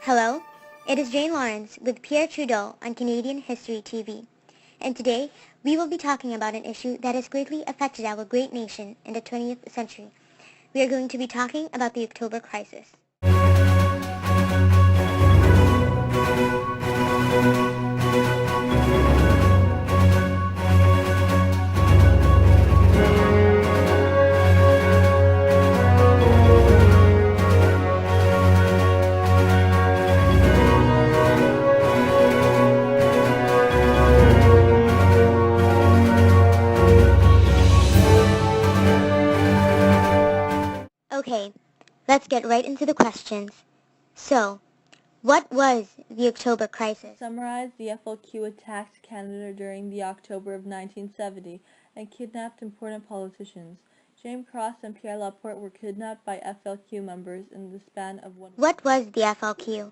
Hello, it is Jane Lawrence with Pierre Trudeau on Canadian History TV, and today we will be talking about an issue that has greatly affected our great nation in the 20th century. We are going to be talking about the October Crisis. Okay, let's get right into the questions. So, what was the October Crisis? Summarized, the FLQ attacked Canada during the October of 1970 and kidnapped important politicians. James Cross and Pierre Laporte were kidnapped by FLQ members in the span of 1 week. What was the FLQ?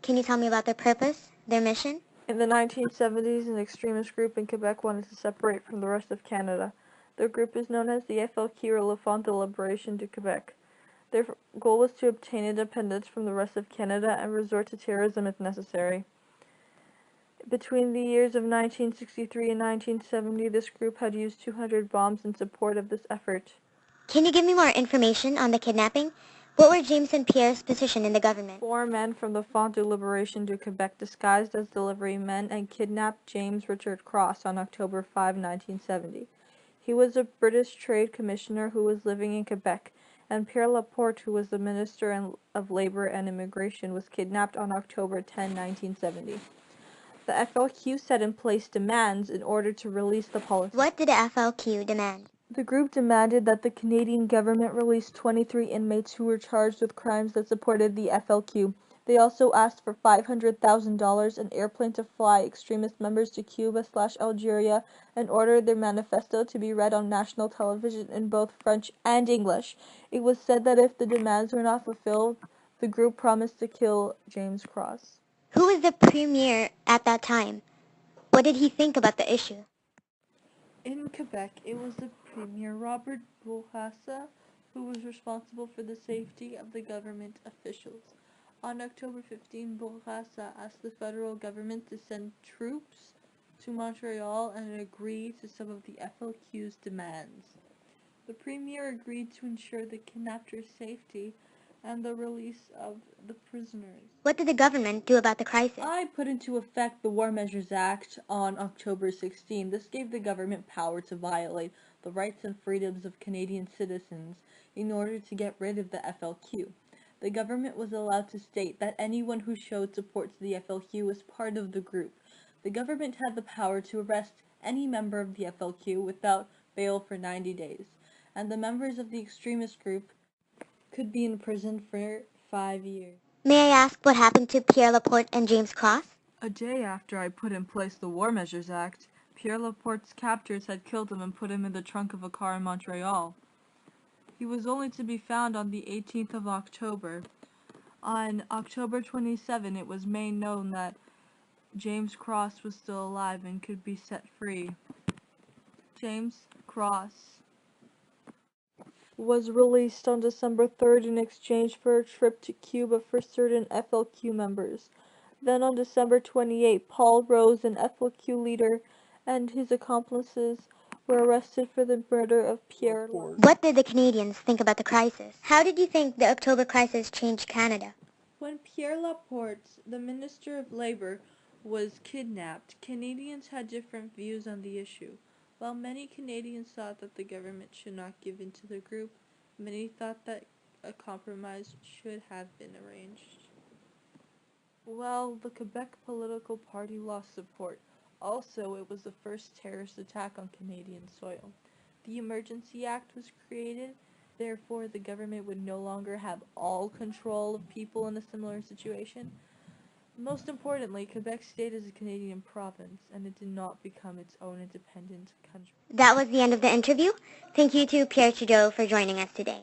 Can you tell me about their purpose, their mission? In the 1970s, an extremist group in Quebec wanted to separate from the rest of Canada. Their group is known as the FLQ, or Le Front de Liberation du Québec. Their goal was to obtain independence from the rest of Canada and resort to terrorism if necessary. Between the years of 1963 and 1970, this group had used 200 bombs in support of this effort. Can you give me more information on the kidnapping? What were James and Pierre's position in the government? 4 men from the Front de Liberation du Québec disguised as delivery men and kidnapped James Richard Cross on October 5, 1970. He was a British Trade Commissioner who was living in Quebec, and Pierre Laporte, who was the Minister of Labour and Immigration, was kidnapped on October 10, 1970. The FLQ set in place demands in order to release the policy. What did the FLQ demand? The group demanded that the Canadian government release 23 inmates who were charged with crimes that supported the FLQ. They also asked for $500,000, an airplane to fly extremist members to Cuba/Algeria, and ordered their manifesto to be read on national television in both French and English. It was said that if the demands were not fulfilled, the group promised to kill James Cross. Who was the premier at that time? What did he think about the issue? In Quebec, it was the Premier Robert Bourassa who was responsible for the safety of the government officials. On October 15, Bourassa asked the federal government to send troops to Montreal and agree to some of the FLQ's demands. The Premier agreed to ensure the kidnappers' safety and the release of the prisoners. What did the government do about the crisis? I put into effect the War Measures Act on October 16. This gave the government power to violate the rights and freedoms of Canadian citizens in order to get rid of the FLQ. The government was allowed to state that anyone who showed support to the FLQ was part of the group. The government had the power to arrest any member of the FLQ without bail for 90 days, and the members of the extremist group could be imprisoned for 5 years. May I ask what happened to Pierre Laporte and James Cross? A day after I put in place the War Measures Act, Pierre Laporte's captors had killed him and put him in the trunk of a car in Montreal. He was only to be found on the 18th of October. On October 27, it was made known that James Cross was still alive and could be set free. James Cross was released on December 3rd in exchange for a trip to Cuba for certain FLQ members. Then on December 28, Paul Rose, an FLQ leader, and his accomplices were arrested for the murder of Pierre Laporte. What did the Canadians think about the crisis? How did you think the October Crisis changed Canada? When Pierre Laporte, the Minister of Labour, was kidnapped, Canadians had different views on the issue. While many Canadians thought that the government should not give in to the group, many thought that a compromise should have been arranged. Well, the Quebec political party lost support. Also, it was the first terrorist attack on Canadian soil. The Emergency Act was created, therefore the government would no longer have all control of people in a similar situation. Most importantly, Quebec stayed as a Canadian province, and it did not become its own independent country. That was the end of the interview. Thank you to Pierre Trudeau for joining us today.